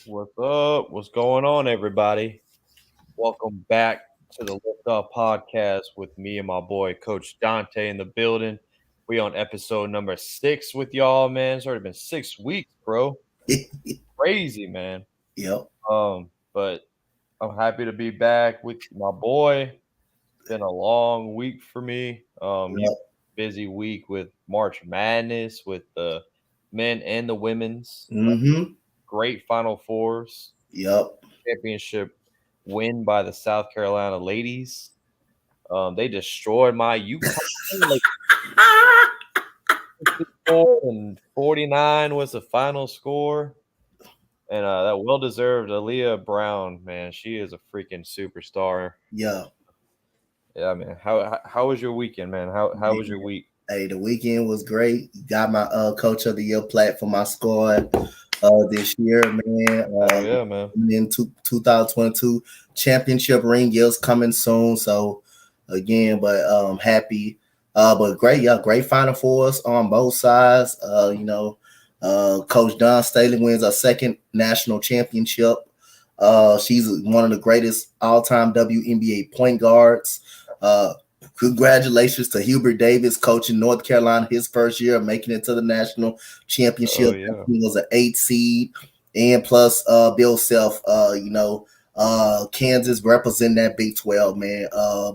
What's up? What's going on, everybody? Welcome back to the Liftoff podcast with me and my boy, Coach Donte, in the building. We on episode number 6 with y'all, man. It's already been 6 weeks, bro. Crazy, man. Yep. But I'm happy to be back with my boy. It's been a long week for me. You Yep. busy week with March Madness with the men and the women's Mm-hmm. great Final Fours. Yep. Championship win by the South Carolina ladies. They destroyed my UConn. Like 64 and 49 was the final score. And that well deserved Aaliyah Brown, man. She is a freaking superstar. Yeah. Yeah, man. How was your weekend, man? How was your Man. week? Hey, the weekend was great. Got my coach of the year plaque for my squad this year, man. Hell yeah, man. In 2022 championship ring is coming soon. So again, but happy. But great, yeah, great final for us on both sides. Coach Don Staley wins a second national championship. She's one of the greatest all-time WNBA point guards. Congratulations to Hubert Davis coaching North Carolina his first year of making it to the national Oh championship. yeah. He was an 8 seed, and plus Bill Self, Kansas representing that Big 12, man,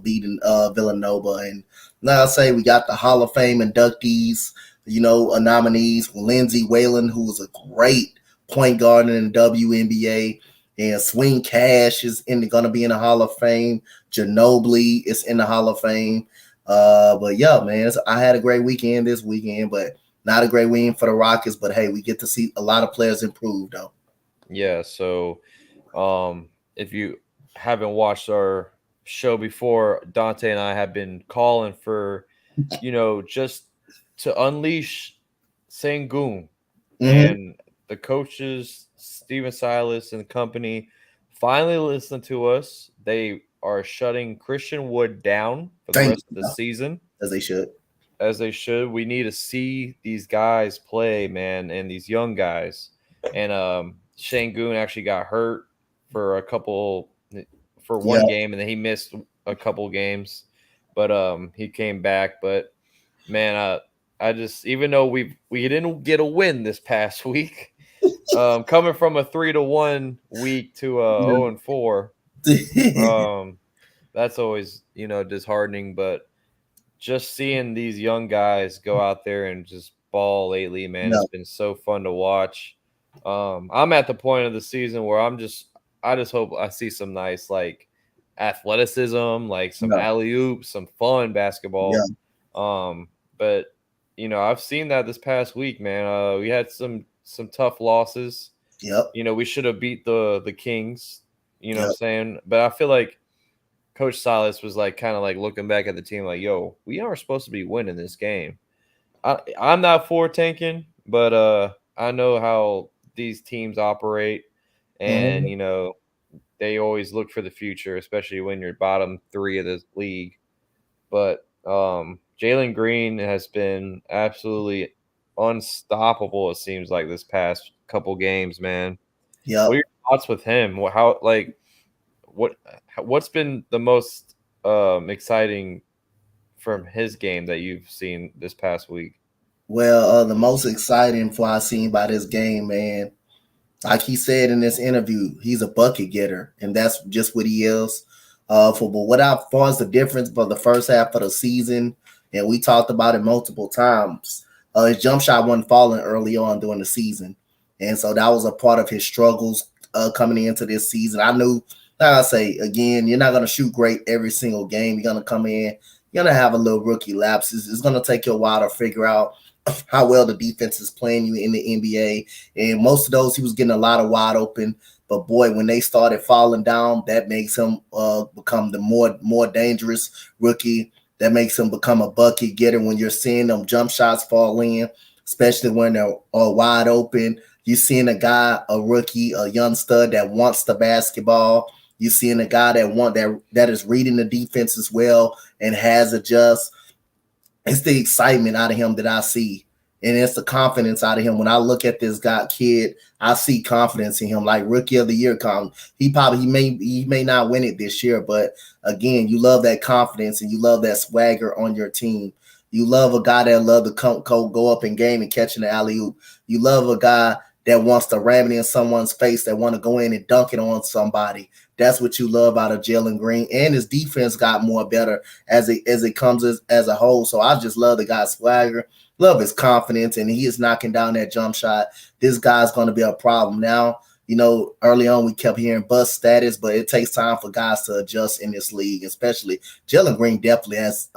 beating Villanova. And now I say we got the Hall of Fame inductees, nominees, Lindsey Whalen, who was a great point guard in the WNBA, and Swing Cash is going to be in the Hall of Fame. Ginobili is in the Hall of Fame. But yeah, man, I had a great weekend this weekend, but not a great win for the Rockets. But hey, we get to see a lot of players improve, though. Yeah, so if you haven't watched our show before, Dante and I have been calling for, just to unleash Sangoon, Mm-hmm. and the coaches, Steven Silas and company, finally listened to us. They are shutting Christian Wood down for the Thank rest of the you, season, as they should. as they should. We need to see these guys play, man, and these young guys. And Shangoon actually got hurt for for Yeah, one game, and then he missed a couple games, but he came back. But man, I just, even though we didn't get a win this past week, coming from a 3-1 week to 0-4, um, that's always disheartening. But just seeing these young guys go out there and just ball lately, man, no, it's been so fun to watch. I'm at the point of the season where I just hope I see some nice, like, athleticism, like some no, alley oops, some fun yeah, basketball. But I've seen that this past week, man. We had some tough losses. yep, We should have beat the Kings. You know what I'm yep, saying? But I feel like Coach Silas was like kind of like looking back at the team like, yo, we are supposed to be winning this game. I'm not for tanking, but I know how these teams operate, and mhm, they always look for the future, especially when you're bottom three of the league. But Jalen Green has been absolutely unstoppable. It seems like this past couple games, man. What are yep. your thoughts with him? What what's been the most exciting from his game that you've seen this past week? Well, the most exciting for I seen by this game, man, like he said in this interview, he's a bucket getter, and that's just what he is. But what I far as the difference for the first half of the season, and we talked about it multiple times, his jump shot wasn't falling early on during the season, and so that was a part of his struggles coming into this season. I knew, like I say again, you're not going to shoot great every single game. You're going to come in, you're going to have a little rookie lapses. It's going to take you a while to figure out how well the defense is playing you in the NBA. And most of those, he was getting a lot of wide open. But boy, when they started falling down, that makes him become the more dangerous rookie. That makes him become a bucket getter when you're seeing them jump shots fall in, especially when they're wide open. You're seeing a guy, a rookie, a young stud that wants the basketball. You're seeing a guy that is reading the defense as well and has adjust. It's the excitement out of him that I see. and it's the confidence out of him. When I look at this kid, I see confidence in him. Like rookie of the year, he may not win it this year, but again, you love that confidence and you love that swagger on your team. You love a guy that love to go up in game and catching the alley oop. You love a guy that wants to ram it in someone's face, that want to go in and dunk it on somebody. That's what you love out of Jalen Green, and his defense got more better as it comes as a whole. So I just love the guy's swagger, love his confidence, and he is knocking down that jump shot. This guy's going to be a problem now. You know, early on we kept hearing bust status, but it takes time for guys to adjust in this league, especially Jalen Green definitely has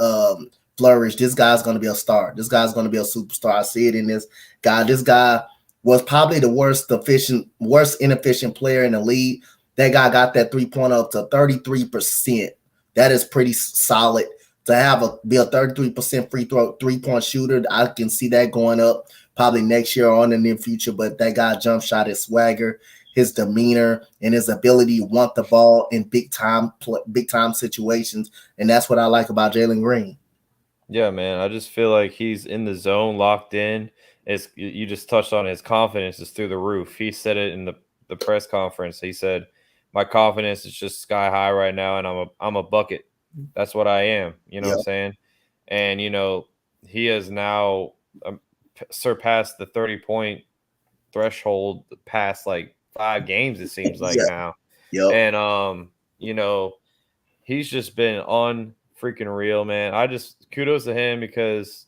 flourished. This guy's going to be a star. This guy's going to be a superstar. I see it in this guy. This guy was probably the worst inefficient player in the league. That guy got that 3-point up to 33%. That is pretty solid to be a 33% free throw 3-point shooter. I can see that going up probably next year or in the near future. But that guy jump shot, his swagger, his demeanor, and his ability to want the ball in big time situations, and that's what I like about Jalen Green. Yeah, man. I just feel like he's in the zone, locked in. You just touched on his confidence is through the roof. He said it in the press conference. He said, "My confidence is just sky high right now, and I'm a bucket. That's what I am." You know what I'm saying? And he has now surpassed the 30-point threshold past like 5 games. It seems like now. Yep. And he's just been on freaking real, man. I just kudos to him because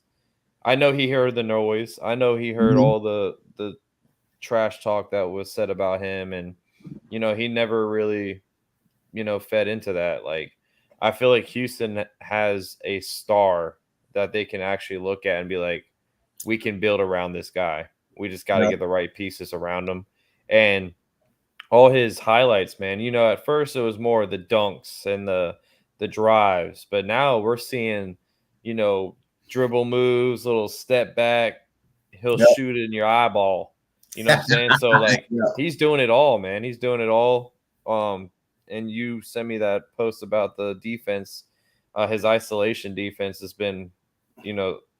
I know he heard the noise. I know he heard all the trash talk that was said about him, and he never really fed into that. Like, I feel like Houston has a star that they can actually look at and be like, we can build around this guy. We just got to get the right pieces around him. And all his highlights, man, at first it was more the dunks and the drives, but now we're seeing dribble moves, little step back, he'll shoot it in your eyeball. You know what I'm saying? So like he's doing it all, man. He's doing it all. And you sent me that post about the defense. His isolation defense has been,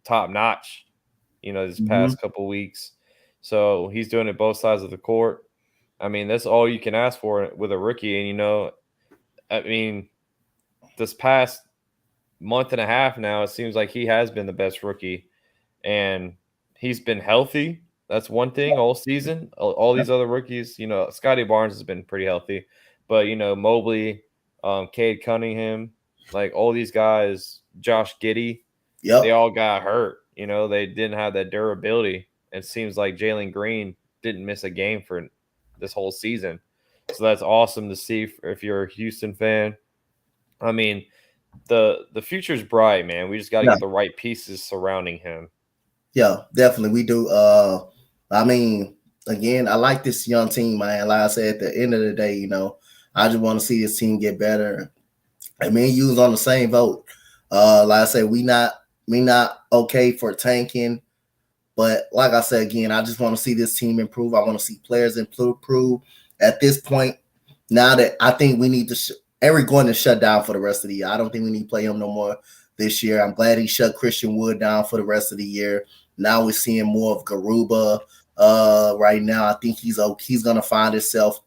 top notch, this past couple weeks. So he's doing it both sides of the court. I mean, that's all you can ask for with a rookie. And I mean, this past month and a half now, it seems like he has been the best rookie, and he's been healthy. That's one thing all season. All these other rookies, Scotty Barnes has been pretty healthy, but Mobley, Cade Cunningham, like all these guys, Josh Giddey, they all got hurt. They didn't have that durability. It seems like Jalen Green didn't miss a game for this whole season, so that's awesome to see if you're a Houston fan. I mean, the future's bright, man. We just got to get the right pieces surrounding him. Yeah, definitely we do. I mean, again, I like this young team, man. Like I said, at the end of the day, I just want to see this team get better. I mean, you was on the same vote. Like I said, we not okay for tanking, but like I said again, I just want to see this team improve. I want to see players improve. At this point, now that I think we need to Eric Gordon is shut down for the rest of the year. I don't think we need to play him no more this year. I'm glad he shut Christian Wood down for the rest of the year. Now we're seeing more of Garuba right now. I think he's going to find himself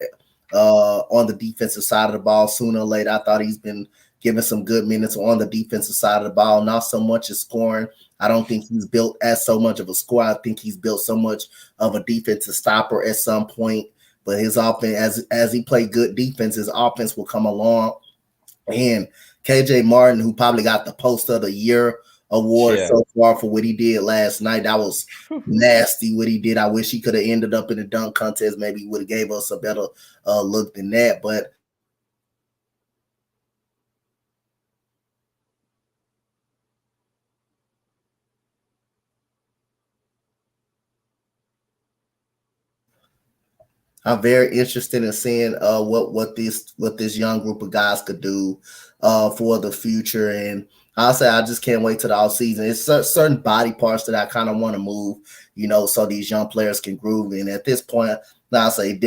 on the defensive side of the ball sooner or later. I thought he's been given some good minutes on the defensive side of the ball, not so much as scoring. I don't think he's built as so much of a scorer. I think he's built so much of a defensive stopper at some point. But his offense, as he played good defense, his offense will come along. And KJ Martin, who probably got the Post of the Year award so far for what he did last night, that was nasty what he did. I wish he could have ended up in the dunk contest. Maybe he would have gave us a better look than that. But I'm very interested in seeing what this young group of guys could do for the future. And I'll say I just can't wait till the off season. It's certain body parts that I kind of want to move, so these young players can groove. And at this point, I'll say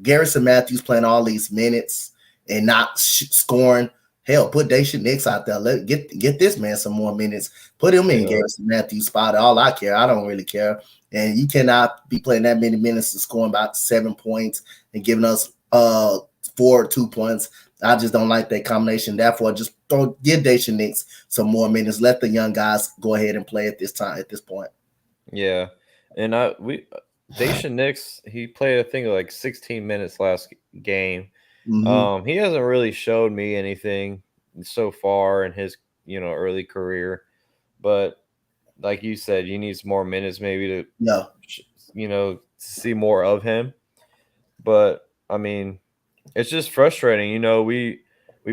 Garrison Matthews playing all these minutes and not scoring. Hell, put Daisha Nix out there. Get this man some more minutes. Put him in Yeah. Garrison Matthews spot. All I care. I don't really care. And you cannot be playing that many minutes and scoring about 7 points and giving us 4 or 2 points. I just don't like that combination. Therefore, just give Daisha Nix some more minutes. Let the young guys go ahead and play at this point. Yeah. And Daisha Nix, he played I think like 16 minutes last game. Mm-hmm. He hasn't really showed me anything so far in his, early career, but like you said, you need some more minutes maybe to, Yeah. see more of him. But I mean, it's just frustrating. We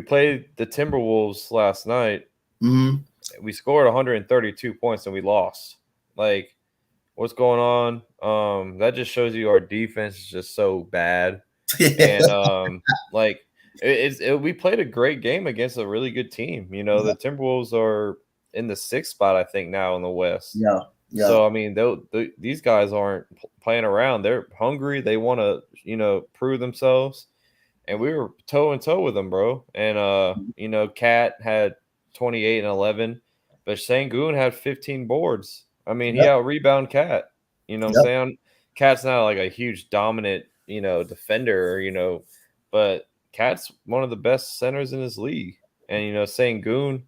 played the Timberwolves last night. Mm-hmm. We scored 132 points and we lost. Like, what's going on? That just shows you our defense is just so bad. And like we played a great game against a really good team. Yeah. The Timberwolves are in the 6th spot, I think, now in the West. Yeah. Yeah. So I mean, these guys aren't playing around. They're hungry. They want to, prove themselves. And we were toe and toe with them, bro. And Cat had 28 and 11, but Sangoon had 15 boards. I mean, he Yep. out rebound Cat. You know what I'm Yep. saying? Cat's not like a huge dominant, defender, but Cat's one of the best centers in this league. And Sangoon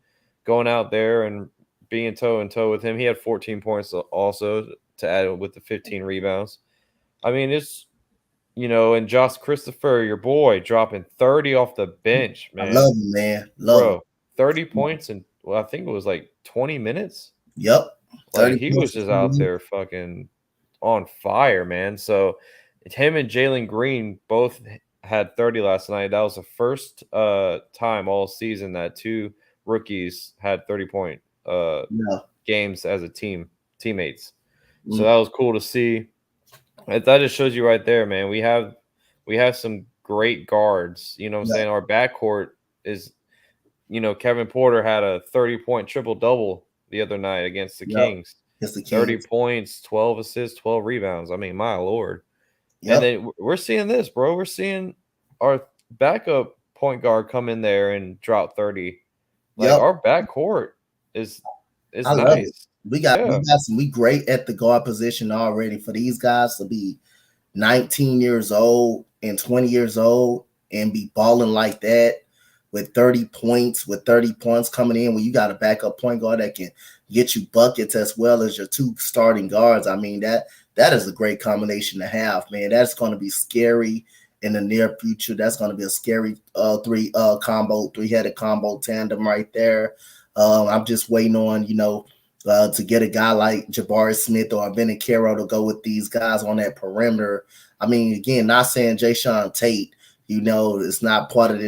going out there and being toe and toe with him, he had 14 points also to add with the 15 rebounds. I mean, and Josh Christopher, your boy, dropping 30 off the bench, I man. love him, man. Love him. Bro, 30 points in, well, I think it was like 20 minutes. Yep. Like, 30 he was points. just out there fucking on fire, man. So, him and Jalen Green both had 30 last night. That was the first time all season that two rookies had 30-point Yeah. games as a teammates. So, Mm. that was cool to see. That just shows you right there, man. We have some great guards. You know what I'm Yeah. saying? Our backcourt is, Kevin Porter had a 30-point triple double the other night against the Yep. Kings. It's the 30 Kings. points, 12 assists, 12 rebounds. I mean, my lord. And Yep. then we're seeing this, bro. We're seeing our backup point guard come in there and drop 30. Like, Yep. our backcourt is I love it. nice. We Yeah. got some. We great at the guard position already. For these guys to be 19 years old and 20 years old and be balling like that with 30 points, coming in when you got a backup point guard that can get you buckets as well as your two starting guards. I mean, that is a great combination to have, man. That's going to be scary in the near future. That's going to be a scary three-headed combo tandem right there. I'm just waiting on, to get a guy like Jabari Smith or Benny Caro to go with these guys on that perimeter. I mean, again, not saying Jay Sean Tate, it's not part of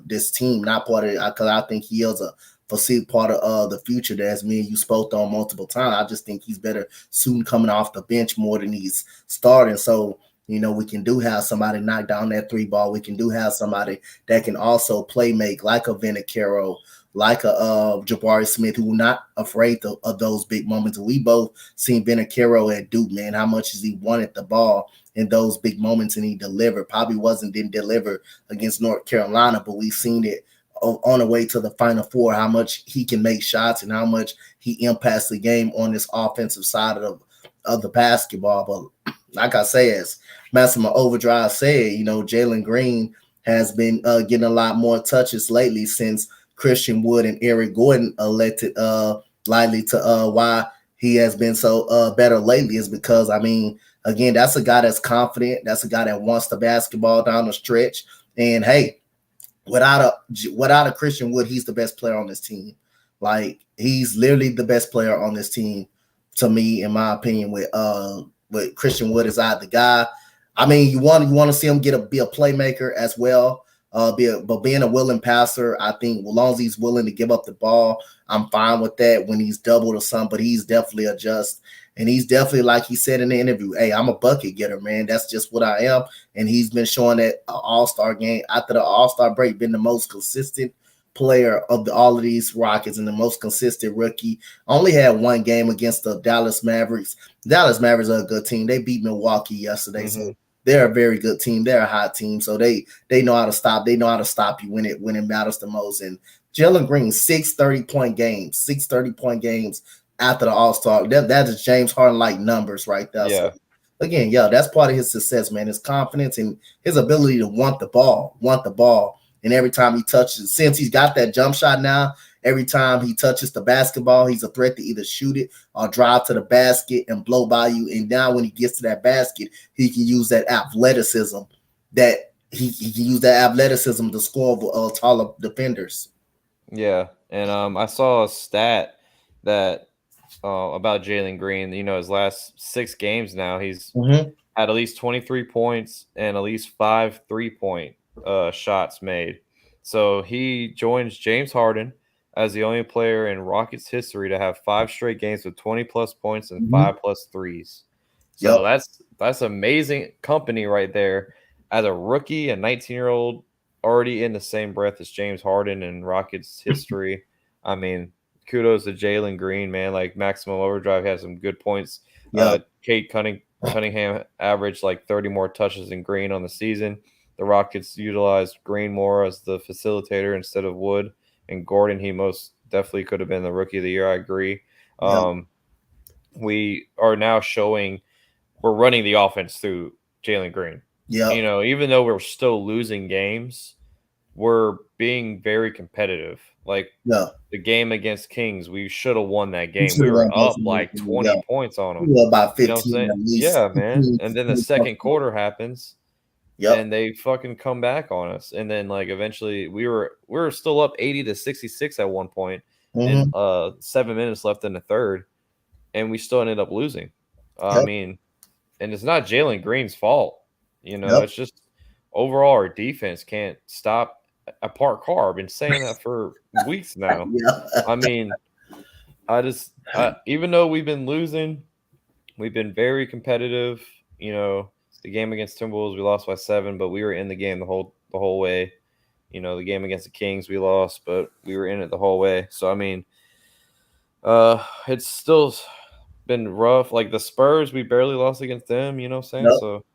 this team, not part of it, because I think he is a foreseeable part of the future that, as me and you spoke on multiple times. I just think he's better soon coming off the bench more than he's starting. So, we can do have somebody knock down that three ball. We can do have somebody that can also play make like a Benny Caro, like a Jabari Smith, who not afraid of those big moments. We both seen Ben Caro at Duke, man. How much has he wanted the ball in those big moments, and he delivered. Probably didn't deliver against North Carolina, but we've seen it on the way to the Final Four, how much he can make shots and how much he impacts the game on this offensive side of the basketball. But like I say, as Massimo Overdrive said, Jalen Green has been getting a lot more touches lately since Christian Wood and Eric Gordon elected lightly to why he has been so better lately is because, I mean, again, that's a guy that's confident. That's a guy that wants the basketball down the stretch. And hey, without a Christian Wood, he's the best player on this team. Like, he's literally the best player on this team to me, in my opinion. With Christian Wood is out the guy. I mean, you want to see him be a playmaker as well. But being a willing passer, I think as long as he's willing to give up the ball, I'm fine with that when he's doubled or something. But he's definitely a just, and he's definitely, like he said in the interview, hey, I'm a bucket getter, man. That's just what I am. And he's been showing that All-Star game after the All-Star break, been the most consistent player of all of these Rockets and the most consistent rookie. Only had one game against the Dallas Mavericks. Dallas Mavericks are a good team. They beat Milwaukee yesterday, Mm-hmm. so they're a very good team. They're a hot team, so they know how to stop. They know how to stop you when it matters the most. And Jalen Green, 6 30-point games, 6 30-point games after the All Star. That is James Harden like numbers right there. So Yeah. again, yeah, that's part of his success, man. His confidence and his ability to want the ball. And every time he touches, since he's got that jump shot now, every time he touches the basketball, he's a threat to either shoot it or drive to the basket and blow by you. And now when he gets to that basket, he can use that athleticism that he can use that athleticism to score over taller defenders. Yeah. And I saw a stat that about Jalen Green. His last 6 games now, he's Mm-hmm. had at least 23 points and at least 5 3-point shots made. So he joins James Harden as the only player in Rockets history to have 5 straight games with 20 plus points and Mm-hmm. 5 plus threes. Yep. So that's amazing company right there. As a rookie, a 19-year-old already in the same breath as James Harden in Rockets history. I mean, kudos to Jalen Green, man. Like Maximum Overdrive has some good points. Yep. Cunningham averaged like 30 more touches than Green on the season. The Rockets utilized Green more as the facilitator instead of Wood. And Gordon, he most definitely could have been the rookie of the year. I agree. Yep. We are now showing we're running the offense through Jalen Green. Yep. Even though we're still losing games, we're being very competitive. Like Yep. the game against Kings, we should have won that We game. should We have were won both up of those like games. 20 Yep. points on We them. were about You know what I'm 15 saying? at least. Yeah, man. 15, And then the 15 second something. quarter happens Yep. and they fucking come back on us. And then like eventually we were still up 80-66 at one point and Mm-hmm. 7 minutes left in the third, and we still ended up losing. I Yep. mean, and it's not Jalen Green's fault. Yep. It's just overall our defense can't stop a Park Car. I've been saying that for weeks now. Yeah. I mean, even though we've been losing, we've been very competitive. The game against Timberwolves, we lost by 7, but we were in the game the whole way. The game against the Kings, we lost, but we were in it the whole way. So I mean, it's still been rough. Like the Spurs, we barely lost against them. You know what I'm saying? Yep. So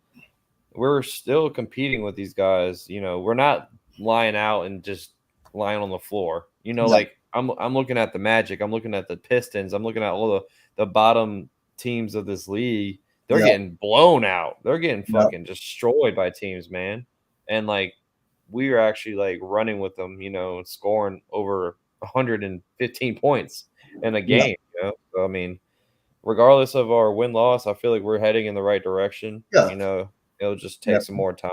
we're still competing with these guys. We're not lying out and just lying on the floor. Yep. Like I'm looking at the Magic, I'm looking at the Pistons, I'm looking at all the bottom teams of this league. They're Yep. getting blown out. They're getting Yep. fucking destroyed by teams, man. And like we are actually like running with them, and scoring over 115 points in a Yep. game. So, I mean, regardless of our win loss, I feel like we're heading in the right direction. Yeah. It'll just Yeah. take some more time.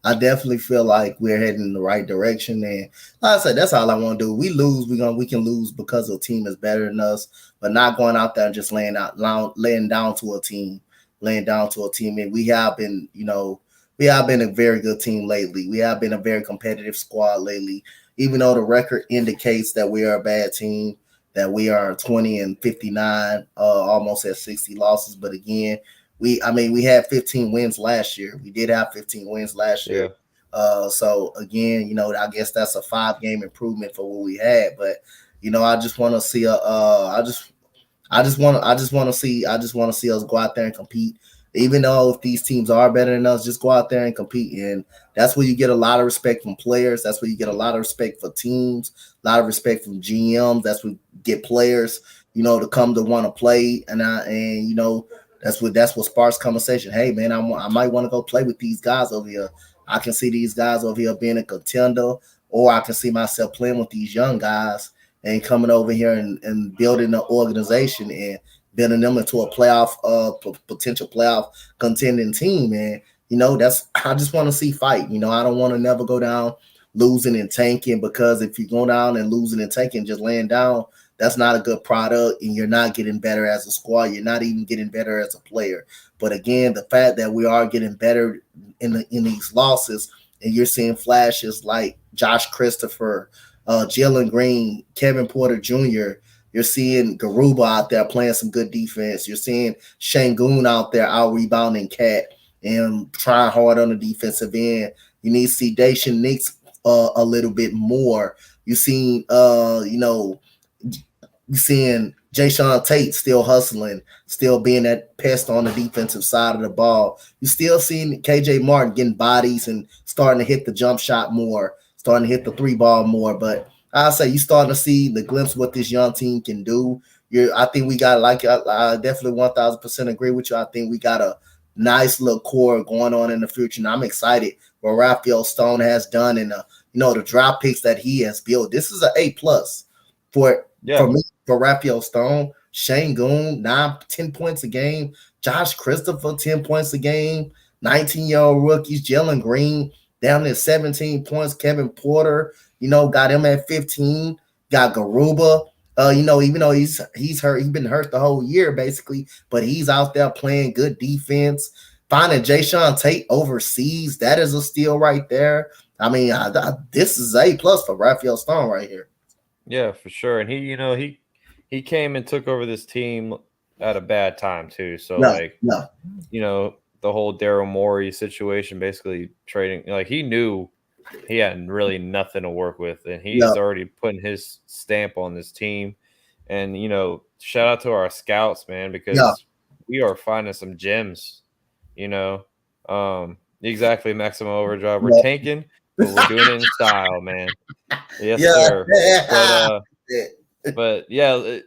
I definitely feel like we're heading in the right direction. And like I said, that's all I want to do. We lose, we can lose because the team is better than us, but not going out there and just laying down to a team, laying down to a team. And we have been a very good team lately. We have been a very competitive squad lately. Even though the record indicates that we are a bad team, that we are 20-59, almost at 60 losses. But again, we had 15 wins last year. We did have 15 wins last Yeah. year. So again, I guess that's a 5-game improvement for what we had. But I just want to see I just want to see us go out there and compete. Even though if these teams are better than us, just go out there and compete. And that's where you get a lot of respect from players. That's where you get a lot of respect for teams, a lot of respect from GMs. That's where you get players, to come to want to play. That's what sparks conversation. Hey man, I might want to go play with these guys over here. I can see these guys over here being a contender, or I can see myself playing with these young guys and coming over here and building an organization and building them into a potential playoff contending team. And that's I just want to see fight. I don't want to never go down losing and tanking, because if you go down and losing and tanking, just laying down, that's not a good product, and you're not getting better as a squad. You're not even getting better as a player. But again, the fact that we are getting better in these losses, and you're seeing flashes like Josh Christopher, Jalen Green, Kevin Porter Jr. You're seeing Garuba out there playing some good defense. You're seeing Shangoon out there out rebounding Cat and trying hard on the defensive end. You need to see Dacian Nix a little bit more. You're seeing, you're seeing Jayshawn Tate still hustling, still being that pest on the defensive side of the ball. You still seeing KJ Martin getting bodies and starting to hit the jump shot more, starting to hit the three ball more. But I'll say you starting to see the glimpse of what this young team can do. I think we got I definitely 1000% agree with you. I think we got a nice little core going on in the future, and I'm excited what Raphael Stone has done and the draft picks that he has built. This is an A+ for Yeah. me, for Raphael Stone. Shane Goon, 10 points a game. Josh Christopher, 10 points a game. 19-year-old rookies, Jalen Green down there 17 points. Kevin Porter, got him at 15. Got Garuba. Even though he's hurt, he's been hurt the whole year basically, but he's out there playing good defense. Finding Jayshawn Tate overseas, that is a steal right there. I mean, this is A+ for Raphael Stone right here. Yeah, for sure. And he came and took over this team at a bad time too. So the whole Daryl Morey situation, basically trading, like he knew he had really nothing to work with, and he's already putting his stamp on this team. And shout out to our scouts, man, because we are finding some gems. Exactly, Maximum Overdrive. We're tanking, but we're doing it in style, man. Yes, sir. But yeah,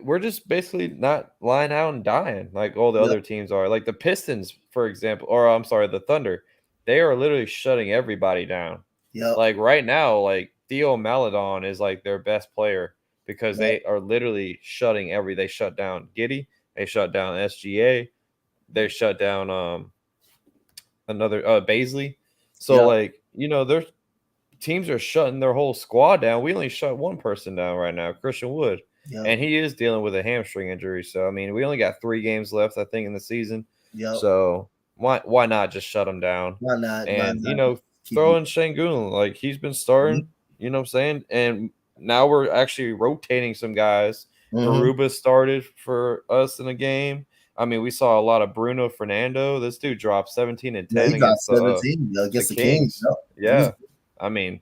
we're just basically not lying out and dying like all the other teams are. Like the Pistons, for example, or I'm sorry, the Thunder. They are literally shutting everybody down. Like right now, like Theo Maledon is like their best player because they are literally shutting they shut down Giddey, they shut down SGA, they shut down another Baisley. So like, their teams are shutting their whole squad down. We only shut one person down right now, Christian Wood. And he is dealing with a hamstring injury. So I mean, we only got 3 games left, I think, in the season. So why not just shut him down? Why not? And throw in Şengün. Like he's been starting, you know what I'm saying? And now we're actually rotating some guys. Garuba started for us in a game. I mean, we saw a lot of Bruno Fernando. This dude dropped 17 and 10 against the Kings. Yeah. I mean,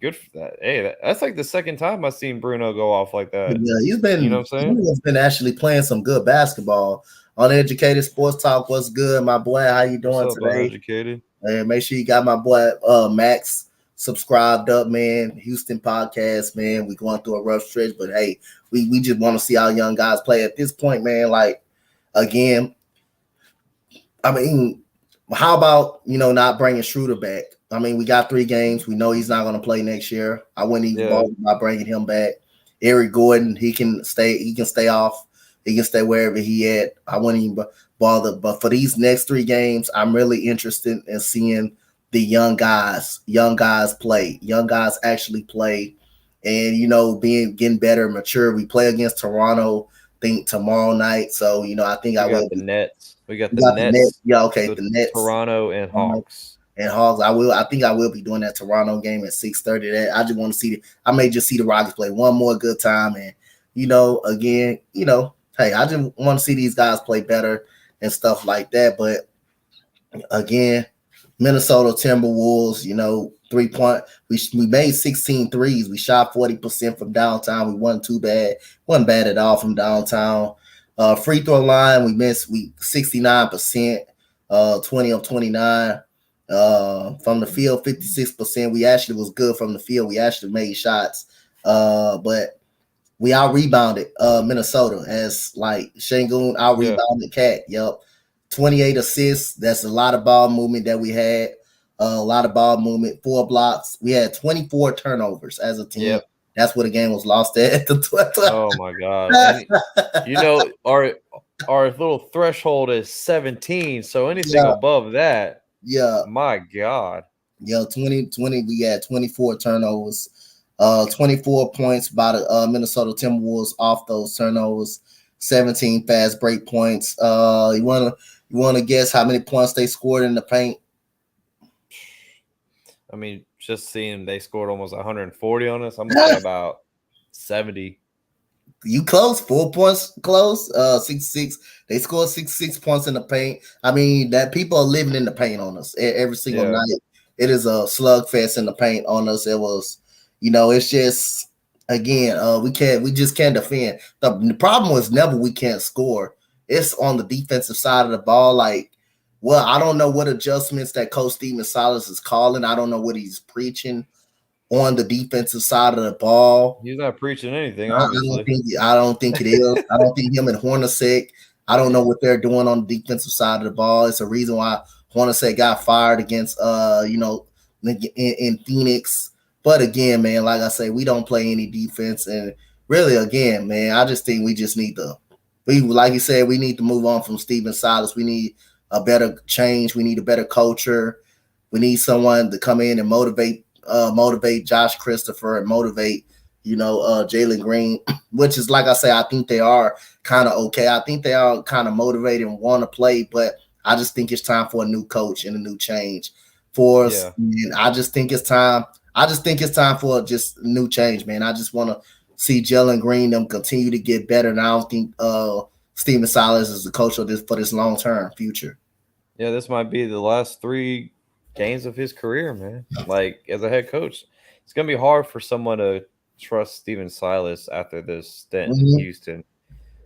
good for that. Hey, that's like the second time I've seen Bruno go off like that. Yeah, he's been, you know what I'm saying? He's been actually playing some good basketball. Uneducated Sports Talk, what's good, my boy? How you doing today? Uneducated? And make sure you got my boy Max subscribed up, man. Houston podcast, man. We going through a rough stretch, but hey, we just want to see our young guys play at this point, man. Like again, I mean, how about not bringing Schroeder back? I mean, we got 3 games. We know he's not going to play next year. I wouldn't even bother about bringing him back. Eric Gordon, he can stay off. He can stay wherever he at. I wouldn't even bother. But for these next 3 games, I'm really interested in seeing the young guys play. Young guys actually play, and getting better, mature. We play against Toronto, I think tomorrow night. So I think I will. The Nets. We got the Nets. Yeah, okay. The Nets, Toronto, and Hawks. And Hogs, I think I will be doing that Toronto game at 6:30. That I just want to see. I may just see the Rockets play one more good time, and again, hey, I just want to see these guys play better and stuff like that. But again, Minnesota Timberwolves, 3-point. We made 16 threes. We shot 40% from downtown. We wasn't too bad. Wasn't bad at all from downtown. Free throw line, we 69%, 20 of 29. From the field, 56%. We actually was good from the field. We actually made shots. But we out rebounded Minnesota, as like Şengün out rebounded Cat. Yep. 28 assists. That's a lot of ball movement that we had. A lot of ball movement, 4 blocks. We had 24 turnovers as a team. Yep. That's where the game was lost at. Oh my God. And, our little threshold is 17. So anything above that. Yeah. My God. Yeah, 20, we had 24 turnovers. 24 points by the Minnesota Timberwolves off those turnovers. 17 fast break points. You wanna guess how many points they scored in the paint? I mean, just seeing they scored almost 140 on us. I'm gonna say about 70. You close, 4 points close. 66. They scored 66 points in the paint. I mean, that people are living in the paint on us every single night. It is a slugfest in the paint on us. It was, it's just again, we just can't defend. The problem was never we can't score. It's on the defensive side of the ball. Like, well, I don't know what adjustments that Coach Steven Silas is calling. I don't know what he's preaching on the defensive side of the ball. He's not preaching anything, I don't obviously. think I don't think it is. I don't think him and Hornacek. I don't know what they're doing on the defensive side of the ball. It's a reason why Hornacek got fired against in Phoenix. But again, man, like I say, we don't play any defense, and really, again, man, I just think we just need to. We like you said, we need to move on from Steven Silas. We need a better change. We need a better culture. We need someone to come in and motivate Josh Christopher and motivate Jalen Green, which is like I say, I think they are kind of okay. I think they are kind of motivated and want to play, but I just think it's time for a new coach and a new change for us. Yeah. And I just think it's time. I just think it's time for just a new change, man. I just want to see Jalen Green them continue to get better, and I don't think Steven Silas is the coach for this long term future. Yeah, this might be the last 3 games of his career, man. Like, as a head coach, it's gonna be hard for someone to trust Steven Silas after this stint in Houston.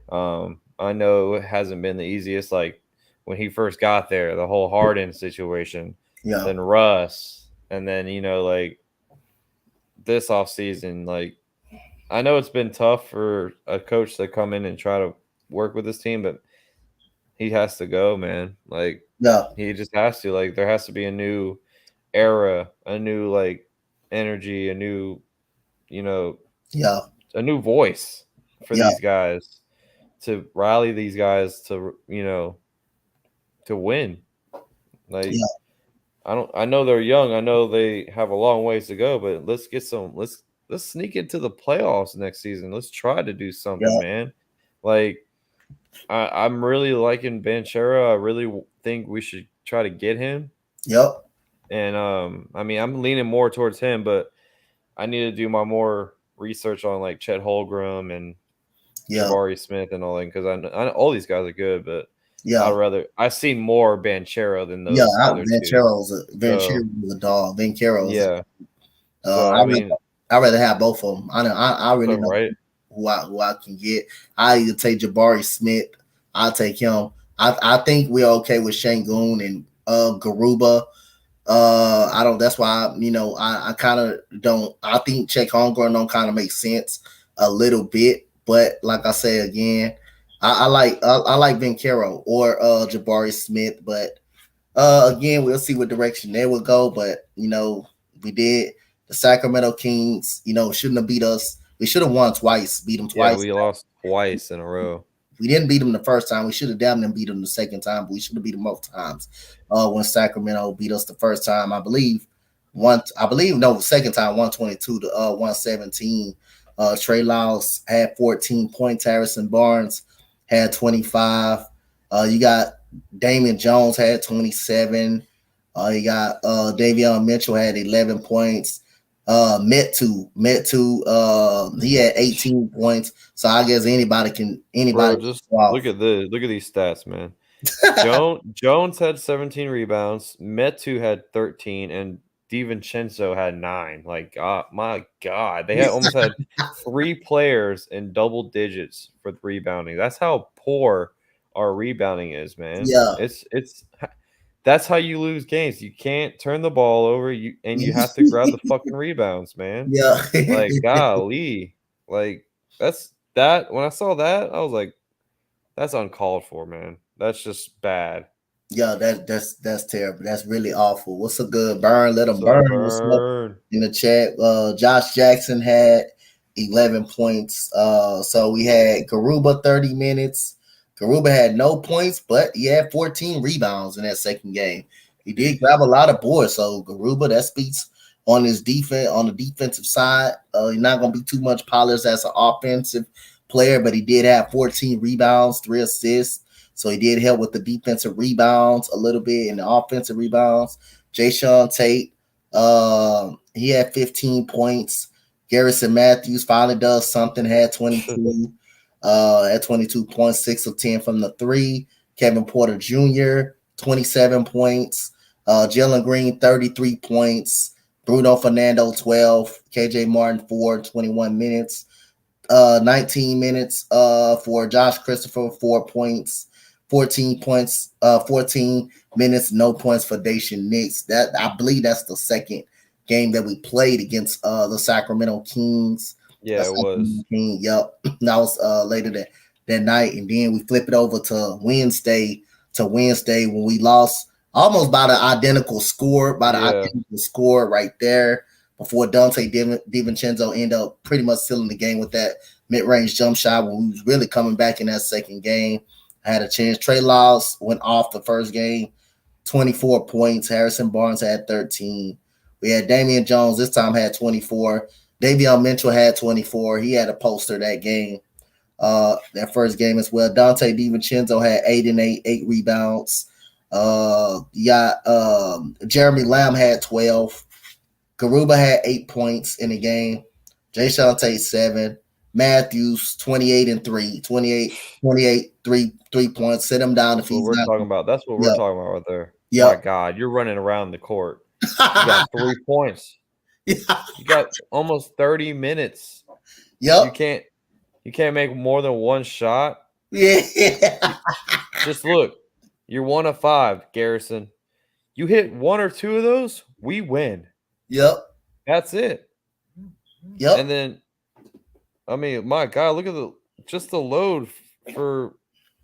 I know it hasn't been the easiest. Like when he first got there, the whole Harden situation, then Russ, and then like this offseason. Like, I know it's been tough for a coach to come in and try to work with this team, but he has to go, man. Like, he just has to. Like, there has to be a new era, a new like energy, a new, a new voice for these guys, to rally these guys to to win. Like, I know they're young. I know they have a long ways to go, but let's sneak into the playoffs next season. Let's try to do something, man. Like, I'm really liking Banchero. I really think we should try to get him. Yep. And I mean, I'm leaning more towards him, but I need to do my more research on like Chet Holmgren and Jabari Smith and all that, because I know all these guys are good, but I've seen more Banchero than those other Banchero's a dog. Banchero's So I mean, I'd rather have both of them. I really know right? who I can get. I either take Jabari Smith. I'll take him. I think we're okay with Şengün and Garuba. I don't. That's why I kind of don't. I think Chet Holmgren don't kind of make sense a little bit. But like I say again, I like Banchero or Jabari Smith. But again, we'll see what direction they will go. But we did. The Sacramento Kings, shouldn't have beat us. We should have won twice, beat them twice. Yeah, we lost twice in a row. We didn't beat them the first time. We should have damn them beat them the second time, but we should have beat them both times. When Sacramento beat us the first time, I believe second time, 122 to 117. Trey Lyles had 14 points. Harrison Barnes had 25. You got Damian Jones had 27. You got Davion Mitchell had 11 points. Metu, he had 18 points. So I guess anybody. Bro, just look at these stats, man. Jones had 17 rebounds, Metu had 13, and DiVincenzo had 9. Like, my God, they almost had 3 players in double digits for rebounding. That's how poor our rebounding is, man. Yeah, it's that's how you lose games. You can't turn the ball over, and you have to grab the fucking rebounds, man. Yeah, like, golly, like that. When I saw that, I was like, that's uncalled for, man. That's just bad. Yeah, that's terrible. That's really awful. What's a good burn? Let them burn. What's up in the chat? Josh Jackson had 11 points. So we had Garuba 30 minutes. Garuba had no points, but he had 14 rebounds in that second game. He did grab a lot of boards. So Garuba, that speaks on his defense, on the defensive side. He's not going to be too much polished as an offensive player, but he did have 14 rebounds, 3 assists. So he did help with the defensive rebounds a little bit and the offensive rebounds. Jayshawn Tate, he had 15 points. Garrison Matthews finally does something, had 22. At 22 points, 6 of 10 from the 3. Kevin Porter Jr., 27 points. Jalen Green, 33 points. Bruno Fernando 12, KJ Martin 4, 21 minutes. 19 minutes for Josh Christopher, 4 points, 14 points, 14 minutes, no points for Dacian Nix. That I believe that's the second game that we played against the Sacramento Kings. Yeah, it was. Yep. That was later that night. And then we flip it over to Wednesday when we lost almost by the Yeah. identical score right there before Dante DiVincenzo ended up pretty much sealing the game with that mid-range jump shot when we was really coming back in that second game. I had a chance. Trey Lyles went off the first game, 24 points. Harrison Barnes had 13. We had Damian Jones this time had 24. Davion Mitchell had 24. He had a poster that game, that first game as well. Dante DiVincenzo had 8 rebounds. Jeremy Lamb had 12. Garuba had 8 points in the game. Jay Shante 7. Matthews 28 and 3. 28, 3 points. Sit him down That's if what he's we're not. talking about. That's what we're Yep. talking about right there. My Yep. God, you're running around the court. You got 3 points. You got almost 30 minutes. Yep. You can't make more than one shot. Yeah. Just look. You're 1 of 5, Garrison. You hit 1 or 2 of those, we win. Yep. That's it. Yep. And then, I mean, my God, look at the load for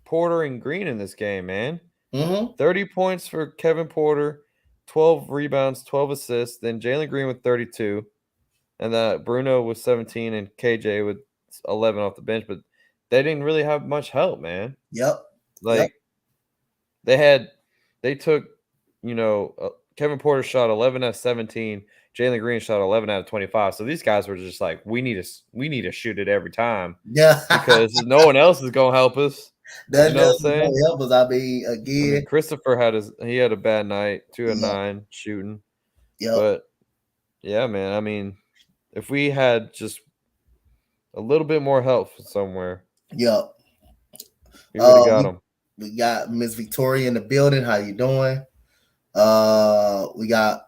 Porter and Green in this game, man. 30 points for Kevin Porter, 12 rebounds, 12 assists. Then Jalen Green with 32, and Bruno with 17, and KJ with 11 off the bench. But they didn't really have much help, man. Yep. Like they took, Kevin Porter shot 11 out of 17. Jalen Green shot 11 out of 25. So these guys were just like, we need to shoot it every time. Yeah. Because no one else is gonna help us. That you know what I'm saying? Help us. I mean, Christopher had a bad night, 2 of 9 shooting. Yep. But yeah, man. I mean, if we had just a little bit more help somewhere, yep, we would have got them. We got Miss Victoria in the building. How you doing? We got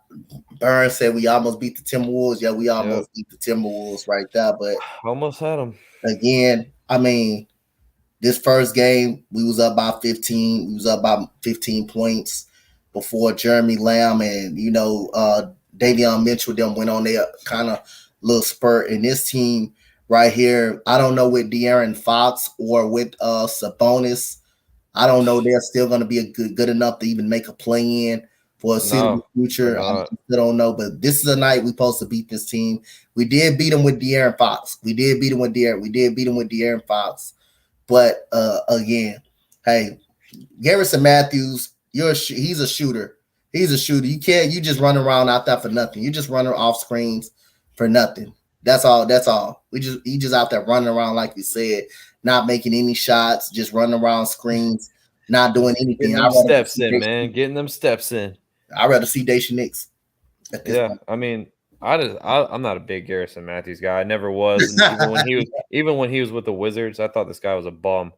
Burns said we almost beat the Timberwolves. Yeah, we almost beat the Timberwolves right there. But almost had them again. I mean, this first game we was up by 15. We was up by 15 points before Jeremy Lamb and Davion Mitchell them went on their kind of little spurt. And this team right here, I don't know with De'Aaron Fox or with Sabonis. I don't know they're still going to be good enough to even make a play in for a seasonal future. I still don't know, but this is a night we're supposed to beat this team. We did beat them with De'Aaron Fox. We did beat them with De'Aaron Fox. But again, hey, Garrison Matthews, he's a shooter. He's a shooter. You just run around out there for nothing. You just run off screens for nothing. That's all. He just out there running around like you said, not making any shots, just running around screens, not doing anything. Getting them steps in. I'd rather see Dacian Nix. Point. I mean, I'm not a big Garrison Matthews guy. I never was. Even when he was with the Wizards, I thought this guy was a bum.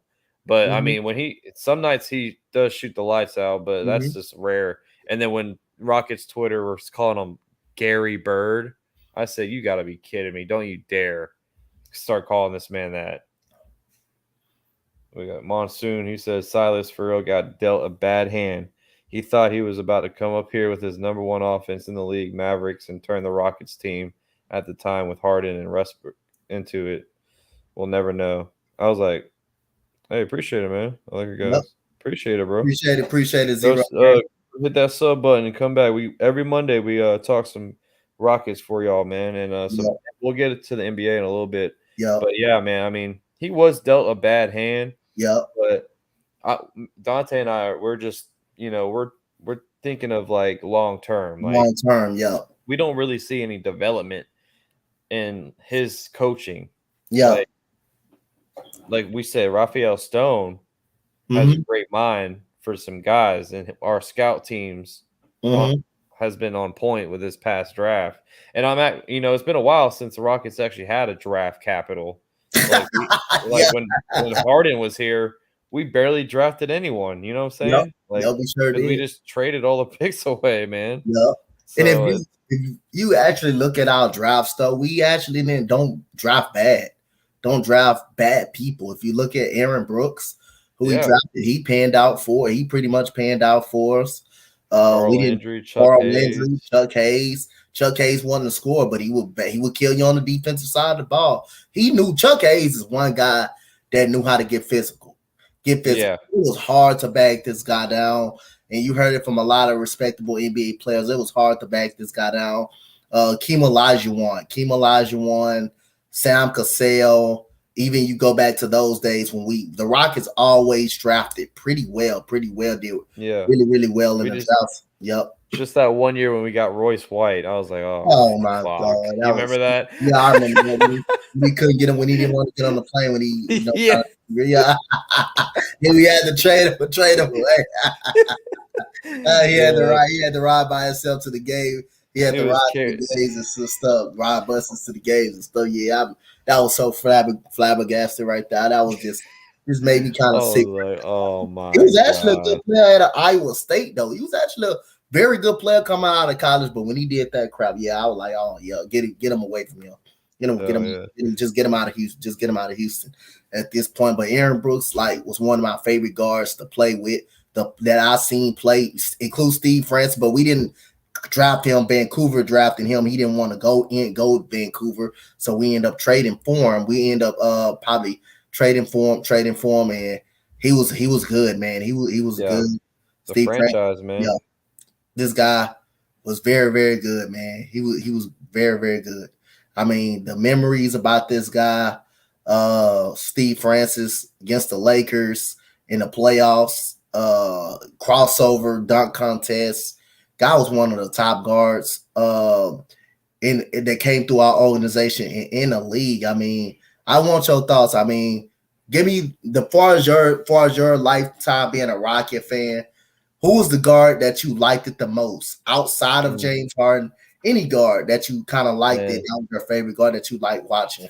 But I mean, some nights he does shoot the lights out, but that's just rare. And then when Rockets Twitter was calling him Gary Bird, I said, you got to be kidding me. Don't you dare start calling this man that. We got Monsoon. He says Silas for real got dealt a bad hand. He thought he was about to come up here with his number 1 offense in the league, Mavericks, and turn the Rockets team at the time with Harden and Westbrook into it. We'll never know. I was like, hey, appreciate it, man. I like it, guys. Yep. Appreciate it, bro. Appreciate it. Zero. Hit that sub button and come back. Every Monday we talk some Rockets for y'all, man, and we'll get it to the NBA in a little bit. Yeah. But yeah, man. I mean, he was dealt a bad hand. Yeah. But Donte and we're just, we're thinking of like long term. Long term, yeah. We don't really see any development in his coaching. Yeah. Like we said, Raphael Stone has a great mind for some guys, and our scout teams has been on point with this past draft. And it's been a while since the Rockets actually had a draft capital. When Harden was here, we barely drafted anyone. You know what I'm saying? Yep. We sure did. We just traded all the picks away, man. Yep. And So if you actually look at our drafts, though, we actually then don't draft bad. Don't draft bad people. If you look at Aaron Brooks, who he yeah, drafted, he panned out for. He pretty much panned out for us. We Carl didn't Landry, Chuck Carl Landry, Hayes. Chuck Hayes. Chuck Hayes wasn't a scorer, but he would kill you on the defensive side of the ball. He knew Chuck Hayes is one guy that knew how to get physical. Get physical. Yeah, It was hard to back this guy down, and you heard it from a lot of respectable NBA players. It was hard to back this guy down. Keem Olajuwon, Sam Cassell. Even you go back to those days when the Rockets always drafted pretty well, did yeah. really, really well in We the just draft. Yep. just that one year when we got Royce White, I was like, oh Oh my fuck. God, You that was remember that? yeah. I remember when we couldn't get him when he didn't want to get on the plane when he Yeah. yeah. And we had to trade him. Yeah. He had to ride by himself to the game. He had He to was ride to carrying. the games and stuff, ride buses to the games and stuff. Yeah, that was so flabbergasted right there. That was just made me I kind of sick. was like, oh He my was actually a god. good player at Iowa State, though. He was actually a very good player coming out of college, but when he did that crap, yeah, I was like, oh yeah, get him away from him. Oh yeah. Just get him out of Houston. Just get him out of Houston at this point. But Aaron Brooks, like, was one of my favorite guards to play with. That I seen play, include Steve Francis, but we didn't draft him. Vancouver drafting him. He didn't want to go to Vancouver, so we end up trading for him. We end up probably trading for him, and he was good, man. He was Yeah. good. The Steve Francis, franchise, yeah, man. this guy was very, very good, man. He was very, very good. I mean, the memories about this guy, Steve Francis against the Lakers in the playoffs, crossover dunk contest. Guy was one of the top guards in that came through our organization in the league. I mean, I want your thoughts. I mean, give me the far as your lifetime being a Rocket fan. Who was the guard that you liked it the most outside of Mm, James Harden? Any guard that you kind of liked it, man. that was your favorite guard that you like watching?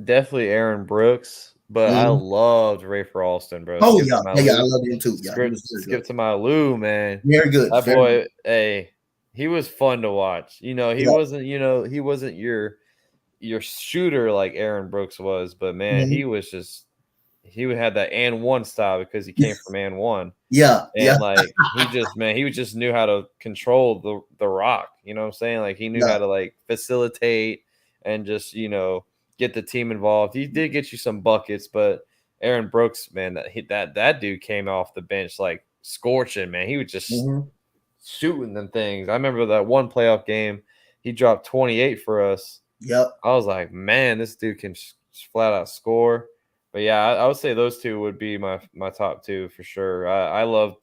Definitely Aaron Brooks, but I Mm-hmm. loved Rafer Alston, bro. Oh Skip to yeah, my yeah, I Lou. love him too. Yeah, he was very good, Skip to my Lou, man. very good, That very good. boy, hey, he was fun to watch. Yeah. He wasn't your shooter like Aaron Brooks was, but man, Mhm. he would have that and one style because he came from and one. Yeah, yeah, And like he just knew how to control the rock. You know what I'm saying? Like he knew yeah. how to like facilitate and just, get the team involved. He did get you some buckets, but Aaron Brooks, man, that dude came off the bench like scorching, man. He was just Mm-hmm. shooting them things. I remember that one playoff game, he dropped 28 for us. Yep. I was like, man, this dude can flat out score. But yeah, I would say those two would be my top two for sure. I loved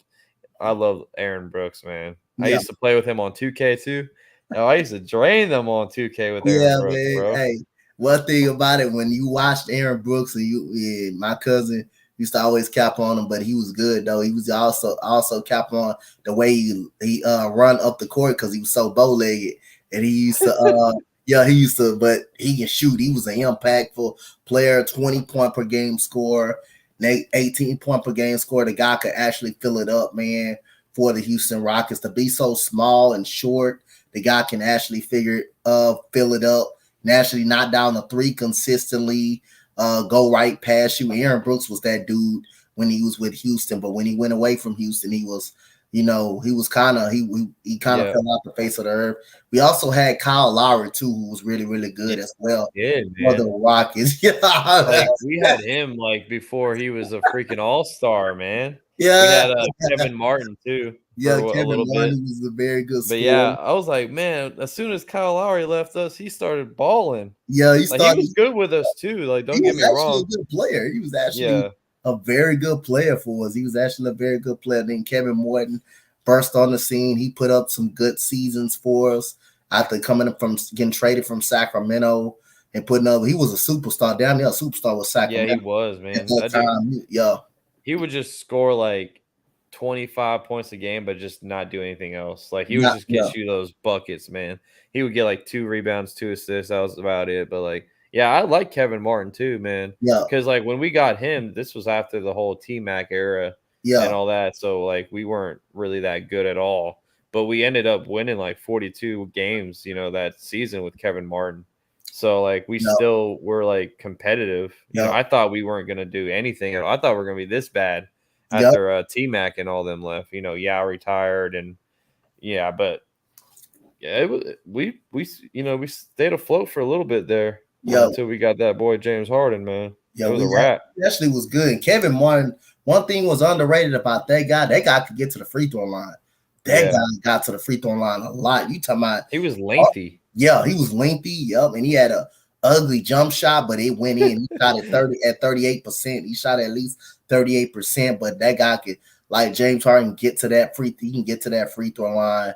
Aaron Brooks, man. I Yeah. used to play with him on 2K too. Oh, I used to drain them on 2K with Aaron Yeah, Brooks, man. bro. Hey, one thing about it, when you watched Aaron Brooks, and my cousin used to always cap on him, but he was good though. He was also cap on the way he run up the court because he was so bow legged, and he used to yeah, he used to, but he can shoot. He was an impactful player, 20-point per game score, 18-point per game score. The guy could actually fill it up, man, for the Houston Rockets to be so small and short. The guy can actually fill it up, and actually knock down the three consistently, go right past you. Aaron Brooks was that dude when he was with Houston, but when he went away from Houston, he was, he was he kind of Yeah, fell off the face of the earth. We also had Kyle Lowry too, who was really, really yeah, good as well yeah, for the man. Rockets. Yeah, Like we had him like before he was a freaking all-star, man. We yeah, had Kevin Martin too for yeah. a Kevin little bit. Martin was a very good But yeah, scorer. I was like, man, as soon as Kyle Lowry left us, he started balling. Yeah, Like he was good with us too. Like he don't get was me actually a wrong. good player. He was actually Yeah, a very good player for us. He was actually a very good player. Then Kevin Morton burst on the scene. He put up some good seasons for us after coming up from getting traded from Sacramento and putting up. He was a superstar down there. A superstar with yeah, he Sacramento was, at man. that That dude, time. Yeah, he would just score like 25 points a game, but just not do anything else. Like he would yeah, just yeah, get you those buckets, man. He would get like 2 rebounds, 2 assists. That was about it. But like, yeah, I like Kevin Martin too, man. yeah, Because like when we got him, this was after the whole T Mac era and yeah, all that. So like we weren't really that good at all. but we ended up winning like 42 games, that season with Kevin Martin. So like we Yep. still were like competitive. Yep. I thought we weren't gonna do anything at all. I thought we were gonna be this bad Yep. after T Mac and all them left. Yao retired and yeah, but yeah, it was we stayed afloat for a little bit there Yep. until we got that boy James Harden, man. Yeah, It was a wrap. he actually was good. And Kevin Martin, one thing was underrated about that guy. That guy could get to the free throw line. That Yeah. guy got to the free throw line a lot. You talking about? He was lengthy. Yeah, he was lengthy. Yep, and he had a ugly jump shot, but it went in. He shot at 38%. He shot at least 38%. But that guy could, like James Harden, get to that free. He can get to that free throw line.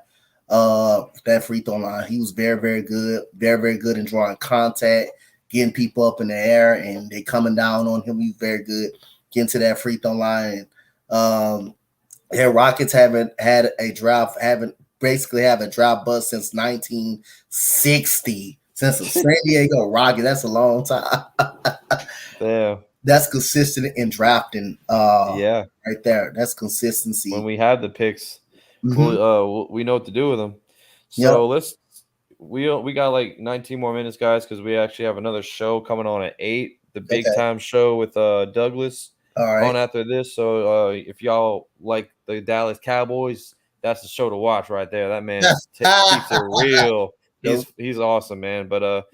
That free throw line. He was very, very good. Very, very good in drawing contact, getting people up in the air, and they coming down on him. He's very good getting to that free throw line. Yeah, Rockets haven't had a draft, basically have a draft bust since 1960. Since the San Diego Rockets, that's a long time. Yeah. That's consistent in drafting. Yeah. Right there. That's consistency. When we have the picks, we know what to do with them. Yep. So we got like 19 more minutes, guys, because we actually have another show coming on at 8, the big time show with Douglas. All right. On after this. So if y'all like the Dallas Cowboys, that's the show to watch right there. That man keeps it real. He's awesome, man. But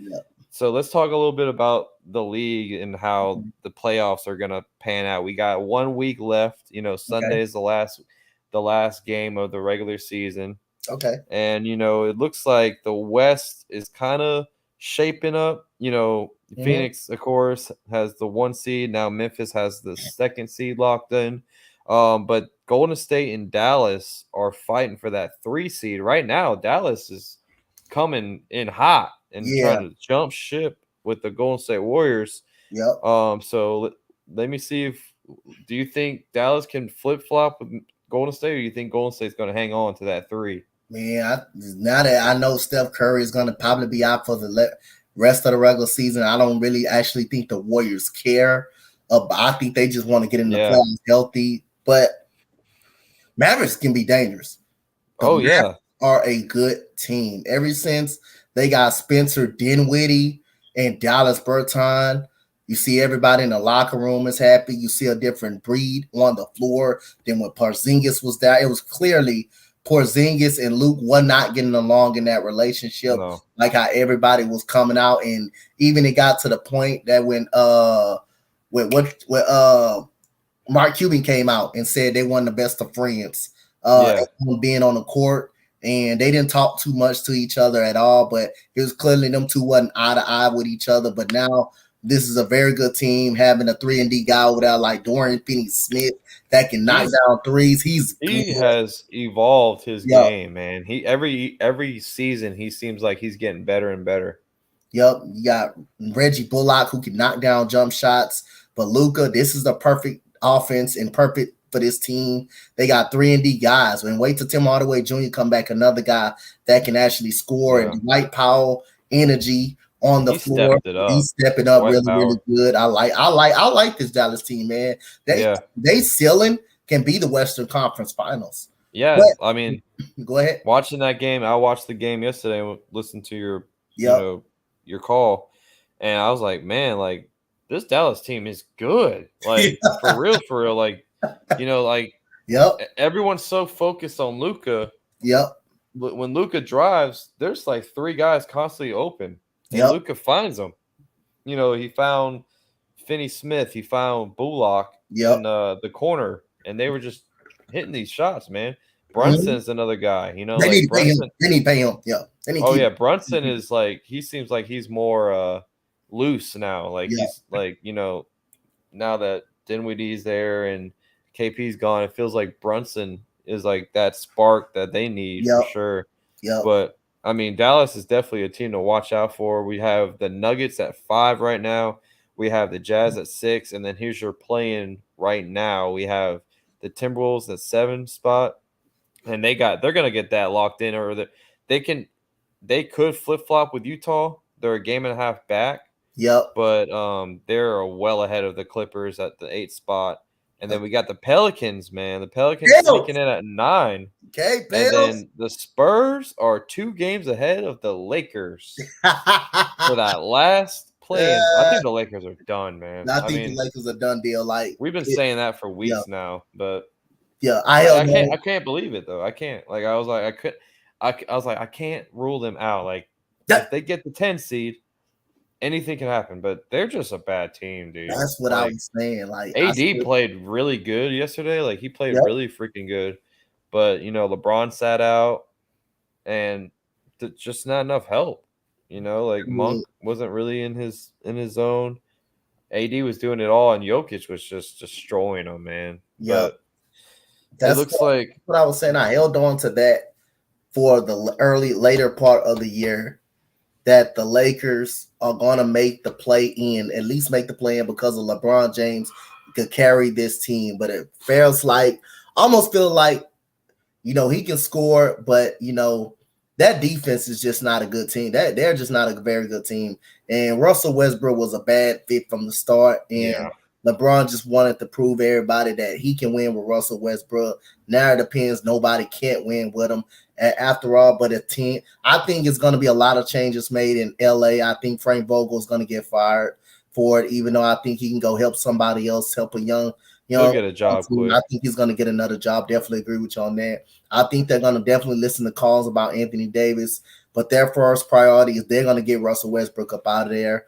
so let's talk a little bit about the league and how the playoffs are gonna pan out. We got 1 week left. Sunday is the last game of the regular season. Okay. And it looks like the West is kind of shaping up. Phoenix, of course, has the 1 seed. Now Memphis has the 2nd seed locked in. But Golden State and Dallas are fighting for that 3 seed. Right now, Dallas is coming in hot and trying to jump ship with the Golden State Warriors. Yep. So let me see do you think Dallas can flip-flop with Golden State, or do you think Golden State's going to hang on to that 3? Man, now that I know Steph Curry is going to probably be out for the rest of the regular season, I don't really actually think the Warriors care. I think they just want to get in the playoffs healthy. But Mavericks can be dangerous. Mavericks are a good team. Ever since they got Spencer Dinwiddie and Dallas Bertans, you see everybody in the locker room is happy. You see a different breed on the floor than when Porzingis was there. It was clearly Porzingis and Luke were not getting along in that relationship. No. Like how everybody was coming out, and even it got to the point that when Mark Cuban came out and said they weren't the best of friends, being on the court, and they didn't talk too much to each other at all. But it was clearly them two wasn't eye to eye with each other. But now this is a very good team, having a 3-and-D guy without like Dorian Finney-Smith that can knock down threes. He has evolved his game, man. He every season he seems like he's getting better and better. Yep, you got Reggie Bullock who can knock down jump shots. But Luka, this is the perfect offense and perfect for this team. They got 3-and-D guys. And wait till Tim Hardaway Jr. come back, another guy that can actually score. And Dwight Powell energy on the floor. He's stepping up really good. I like this Dallas team, man. They ceiling can be the Western Conference Finals. Yeah, but, I mean, go ahead. Watching that game, I watched the game yesterday and listened to your your call, and I was like, man, like this Dallas team is good. Like for real, like everyone's so focused on Luka. Yep. But when Luka drives, there's like 3 guys constantly open. And Luka finds them. He found Finney-Smith. He found Bullock in the corner. And they were just hitting these shots, man. Brunson's another guy. They need to pay him. Yeah. Brunson is like, he seems like he's more loose now. Like he's like, now that Dinwiddie's there and KP's gone, it feels like Brunson is like that spark that they need for sure. Yeah. But I mean, Dallas is definitely a team to watch out for. We have the Nuggets at 5 right now. We have the Jazz at 6, and then here's your play-in right now. We have the Timberwolves at 7 spot, and they're gonna get that locked in, or they could flip-flop with Utah. They're a game and a half back. Yep. But they're well ahead of the Clippers at the 8th spot. And then we got the Pelicans, man. The Pelicans sneaking in at 9. Okay, And Bills. then the Spurs are 2 games ahead of the Lakers for that last play-in. I think the Lakers are done, man. I I think the mean, Lakers a done deal. Like, we've been saying that for yeah, weeks now, but yeah. I like held I on. can't believe it though. I can't. Like I was like I could I was like I can't rule them out. Like if That, they get the 10 seed, anything can happen, but they're just a bad team, dude. that's what I Like was saying. Like, I AD still, played really good yesterday. Like he played yep, really freaking good. But, LeBron sat out and just not enough help. Like I mean, Monk wasn't really in his zone. AD was doing it all and Jokic was just destroying him, man. yep. But it That's looks like what I was saying. I held on to that for the later part of the year that the Lakers are going to make the play in, at least make the play in because of LeBron James could carry this team. But it feels like, almost feel like, he can score, but, that defense is just not a good team. That they're just not a very good team. And Russell Westbrook was a bad fit from the start. yeah. And LeBron just wanted to prove everybody that he can win with Russell Westbrook. Now it depends. Nobody can't win with him after all. But a team, I think it's going to be a lot of changes made in LA. I think Frank Vogel is going to get fired for it, even though I think he can go help somebody else, help a He'll young get a job team. quick. I think he's going to get another job. Definitely agree with you on that. I think they're going to definitely listen to calls about Anthony Davis, but their first priority is they're going to get Russell Westbrook up out of there.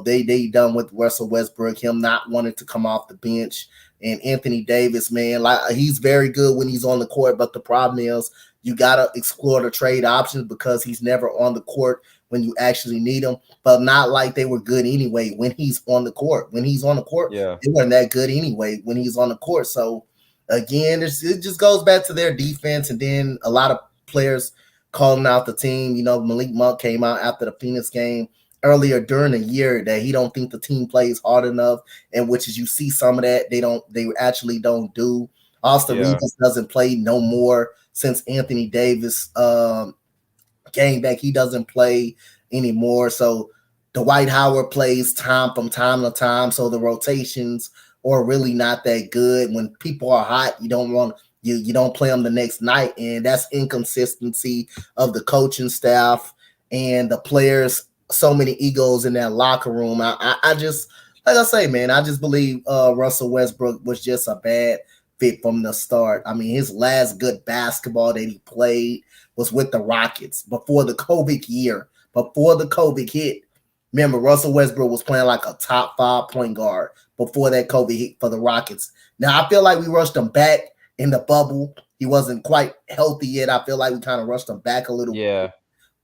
They done with Russell Westbrook, him not wanting to come off the bench, and Anthony Davis, man, like he's very good when he's on the court, but the problem is you got to explore the trade options because he's never on the court when you actually need him. But not like they were good anyway when he's on the court. When he's on the court, Yeah. they weren't that good anyway when he's on the court. So again, it just goes back to their defense, and then a lot of players calling out the team. Malik Monk came out after the Phoenix game earlier during the year that he don't think the team plays hard enough, and which is you see some of that they actually don't do. Austin Yeah. Reeves doesn't play no more since Anthony Davis came back. He doesn't play anymore. So Dwight Howard plays from time to time. So the rotations are really not that good. When people are hot, you don't want you don't play them the next night, and that's inconsistency of the coaching staff and the players. So many egos in that locker room. I just, like I say, man, I just believe Russell Westbrook was just a bad fit from the start. I mean, his last good basketball that he played was with the Rockets before the COVID year, before the COVID hit. Remember, Russell Westbrook was playing like a top 5 point guard before that COVID hit for the Rockets. Now, I feel like we rushed him back in the bubble. He wasn't quite healthy yet. I feel like we kind of rushed him back a little. Yeah.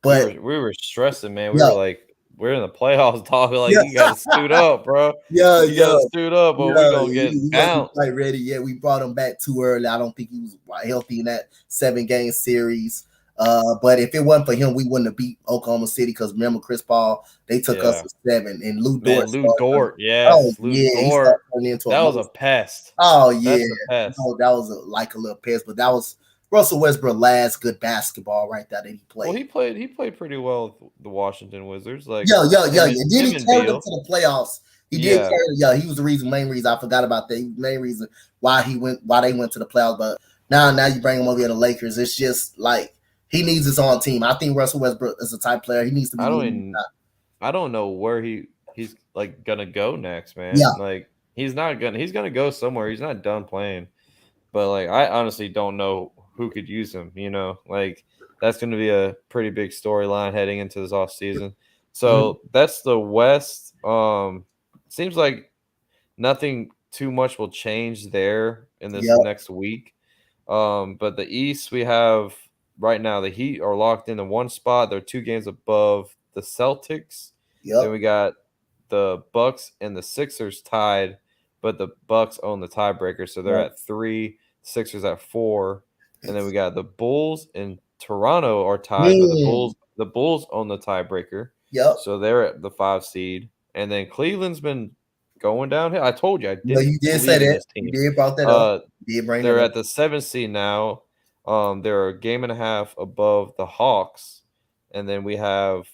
We But were we were stressing, man. We yeah, were like, we're in the playoffs, dog. Like, yeah, you gotta suit up, bro. yeah, You yeah. gotta suit up, or we Yeah, gonna get he wasn't bounced. quite ready yet. We brought him back too early. I don't think he was healthy in that 7-game series. But if it wasn't for him, we wouldn't have beat Oklahoma City because remember Chris Paul, they took us Yeah. to 7, and Lou Dort Man, Lou started. Dort. Oh Yes, Lou yeah, he started Dort. turning into a That was a monster. pest. Oh yeah, That's a pest. no, that was like a little piss, but that was Russell Westbrook last good basketball right there that he Well, played. he played pretty well with the Washington Wizards. Like Yeah, yeah, yeah, him and yeah. Then him he and carried them Beal. to the playoffs. He did Yeah. carry. Yeah, he was the main reason. I forgot about that. He was the main reason why they went to the playoffs. But now you bring him over here to the Lakers. It's just like he needs his own team. I think Russell Westbrook is a type player. He needs to be I don't leading. even I don't know where he's like gonna go next, man. Yeah, Like he's gonna go somewhere. He's not done playing. But like I honestly don't know who could use him, Like that's gonna be a pretty big storyline heading into this off season. mm-hmm. So that's the West. Seems like nothing too much will change there in this Yep, next week. But the East, we have right now the Heat are locked into one spot. They're 2 games above the Celtics. Then yep, we got the Bucks and the Sixers tied, but the Bucks own the tiebreaker, so they're yep. at 3, Sixers at 4, and then we got the Bulls and Toronto are tied, but the Mm, Bulls own the tiebreaker, yep. so they're at the 5 seed, and then Cleveland's been going downhill. I told you I No, didn't you did say believe in that. this You team. did brought that up. Uh, You did bring that they're up. at the 7th seed now. They're a game and a half above the Hawks. And then we have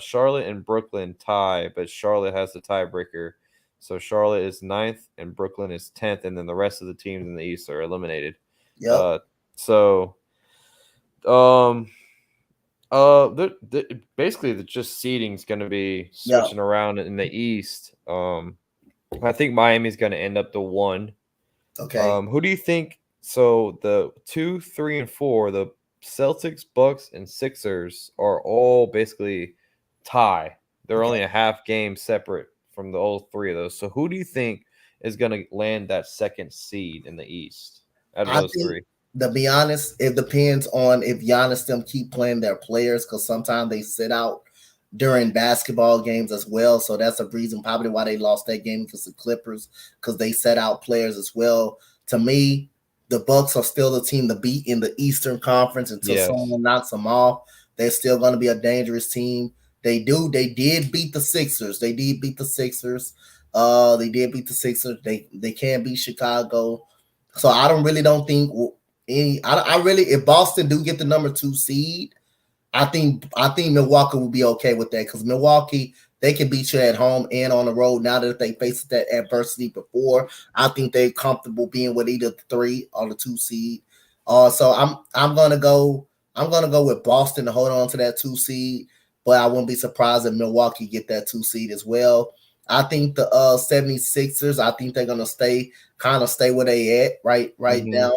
Charlotte and Brooklyn tie, but Charlotte has the tiebreaker. So Charlotte is 9th and Brooklyn is 10th, and then the rest of the teams in the East are eliminated. Yep. Uh, So, um, basically, the just seeding's going to be Yeah. switching around in the East. I think Miami's going to end up the one. Okay. Who do you think? So the 2, 3, and 4, the Celtics, Bucks, and Sixers are all basically tie. They're Okay. only a half game separate from the all three of those. So who do you think is going to land that second seed in the East out of I those think, three? to be honest, it depends on if Giannis them keep playing their players, because sometimes they sit out during basketball games as well. So that's a reason probably why they lost that game against the Clippers, because they set out players as well. To me, the Bucks are still the team to beat in the Eastern Conference until Yes. someone knocks them off. They're still going to be a dangerous team. They did beat the Sixers. They did beat the Sixers. They did beat the Sixers. They can't beat Chicago. So I don't think any. I really, if Boston do get the number 2 seed, I think Milwaukee will be okay with that, because Milwaukee, they can beat you at home and on the road. Now that they faced that adversity before, I think they're comfortable being with either the 3 or the 2 seed. So I'm gonna go with Boston to hold on to that 2 seed, but I wouldn't be surprised if Milwaukee get that 2 seed as well. I think the 76ers, I think they're gonna stay where they at right Mm-hmm. now.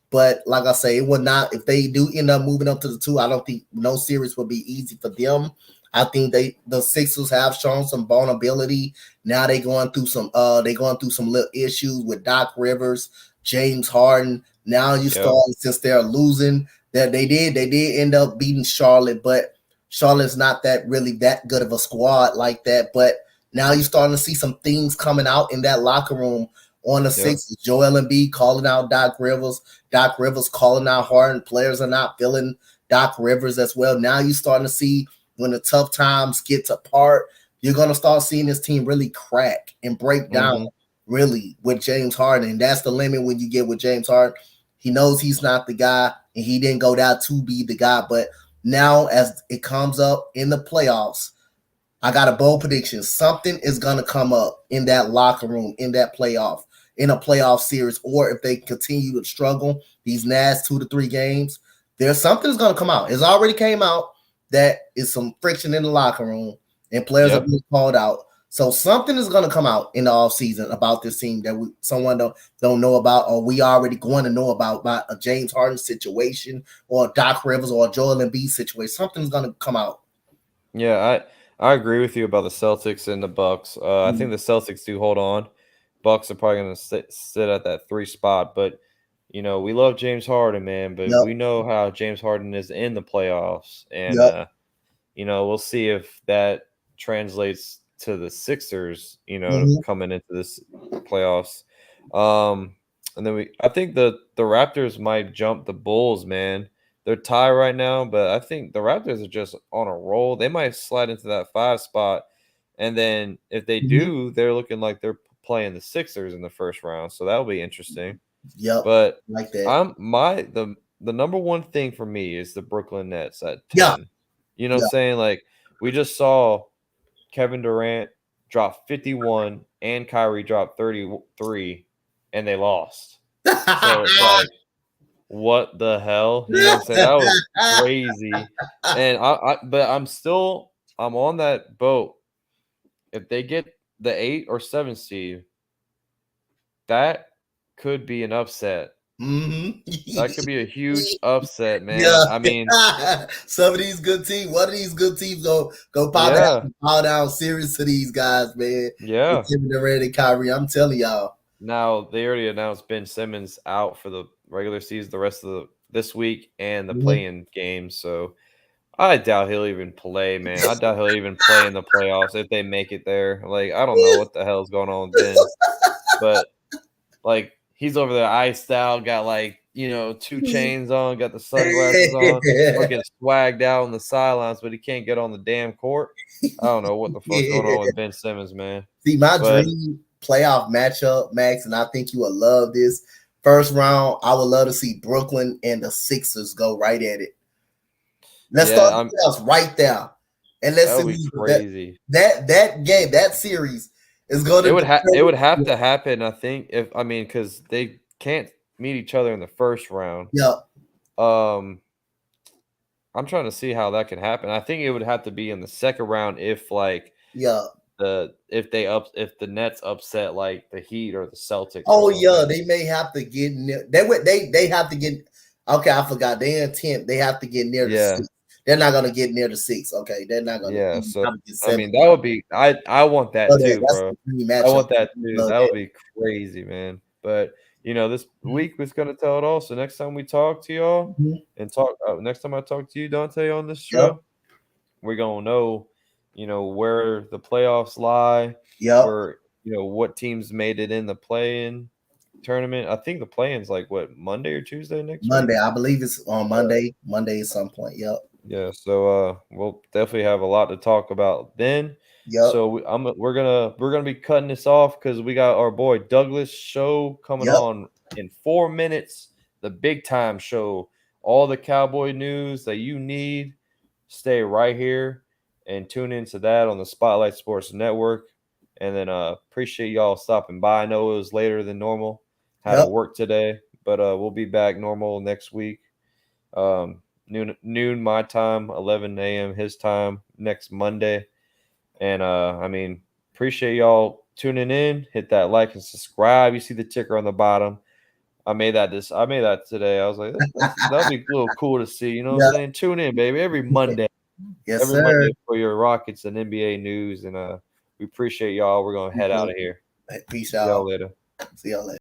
But like I say, it would not, if they do end up moving up to the 2. I don't think no series will be easy for them. I think the Sixers have shown some vulnerability. Now they going through some little issues with Doc Rivers, James Harden. Now you Yep. start, since they're losing, that they did end up beating Charlotte, but Charlotte's not that really that good of a squad like that. But now you're starting to see some things coming out in that locker room on the Yep. Sixers. Joel Embiid calling out Doc Rivers. Doc Rivers calling out Harden. Players are not feeling Doc Rivers as well. Now you're starting to see, when the tough times get apart, you're going to start seeing this team really crack and break down, Mm-hmm. really, with James Harden. And that's the limit when you get with James Harden. He knows he's not the guy, and he didn't go down to be the guy. But now, as it comes up in the playoffs, I got a bold prediction. Something is going to come up in that locker room, in a playoff series, or if they continue to struggle these last 2 to 3 games, there's something that's going to come out. It's already came out that is some friction in the locker room, and players are Yep. being called out. So something is going to come out in the offseason about this team that someone don't know about, or we already going to know about a James Harden situation, or a Doc Rivers, or a Joel Embiid situation. Something's going to come out. Yeah, I agree with you about the Celtics and the Bucks. I think the Celtics do hold on. Bucks are probably going to sit at that 3 spot, but we love James Harden, man, but Yep. we know how James Harden is in the playoffs, and Yep. we'll see if that translates to the Sixers, Mm-hmm. coming into this playoffs. Um, and then I think the Raptors might jump the Bulls, man. They're tied right now, but I think the Raptors are just on a roll. They might slide into that 5 spot, and then if they Mm-hmm. do, they're looking like they're playing the Sixers in the first round, so that'll be interesting. Yep. But Like that. the number one thing for me is the Brooklyn Nets at Yeah. 10. You know what I'm Yeah. saying? Like, we just saw Kevin Durant drop 51 and Kyrie drop 33, and they lost. So it's like, what the hell? You know what I'm saying? That was crazy. And but I'm on that boat. If they get the 8 or 7 seed, that could be an upset. Mm-hmm. That could be a huge upset, man. I mean, Yeah. Some of these good teams, one of these good teams go probably have yeah, to bow down series to these guys, man. yeah. With Kevin Durant and Kyrie. I'm telling y'all. Now they already announced Ben Simmons out for the regular season, the rest of this week and the Mhm. play-in games. So I doubt he'll even play, man. I doubt he'll even play in the playoffs if they make it there. Like, I don't know what the hell is going on with Ben, but like, he's over there iced out, got like 2 chains on, got the sunglasses on, looking swagged out on the sidelines, but he can't get on the damn court. I don't know what the fuck's going on with Ben Simmons, man. See, my But dream playoff matchup, Max, and I think you will love this. First round, I would love to see Brooklyn and the Sixers go right at it. Let's start yeah, the playoffs right there, and let's that see would be that crazy. that game, that series is going It to would it would determine. have to happen, I think, because they can't meet each other in the first round. Yeah, Um, I'm trying to see how that can happen. I think it would have to be in the second round if like Yeah. if the Nets upset like the Heat or the Celtics or Oh yeah, something. they may have to get near. They have to get. Okay, I forgot. They intent. They have to get near the Yeah, six. They're not gonna get near the six. Okay, they're not gonna yeah. even So try to get I seven. mean, that would be I want that too, That's bro. the dream I matchup. want that I too. love That would that. be crazy, man. But this week was gonna tell it all. So next time we talk to y'all Mhm. and talk, next time I talk to you, Dante, on this Yep. show, we're gonna know, where the playoffs lie, Yep. where what teams made it in the play-in tournament. I think the play-in's like what, Monday or Tuesday next week. Monday, I believe it's on Yeah. Monday. Monday at some point. Yep. Yeah, so we'll definitely have a lot to talk about then. Yep. So we're gonna be cutting this off because we got our boy Douglas show coming Yep. on in 4 minutes. The big time show, all the Cowboy news that you need. Stay right here and tune into that on the Spotlight Sports Network. And then appreciate y'all stopping by. I know it was later than normal. Had to Yep. work today, but we'll be back normal next week. Noon my time, 11 a.m. his time next Monday. And I mean, appreciate y'all tuning in. Hit that like and subscribe. You see the ticker on the bottom. I made that today. I was like, that'll be a little cool to see. You know what I'm Yep. saying? Tune in, baby, Yes, every Monday sir. for your Rockets and NBA news. And we appreciate y'all. We're gonna head out Appreciate of it. here. Peace See y'all out. later. See y'all later.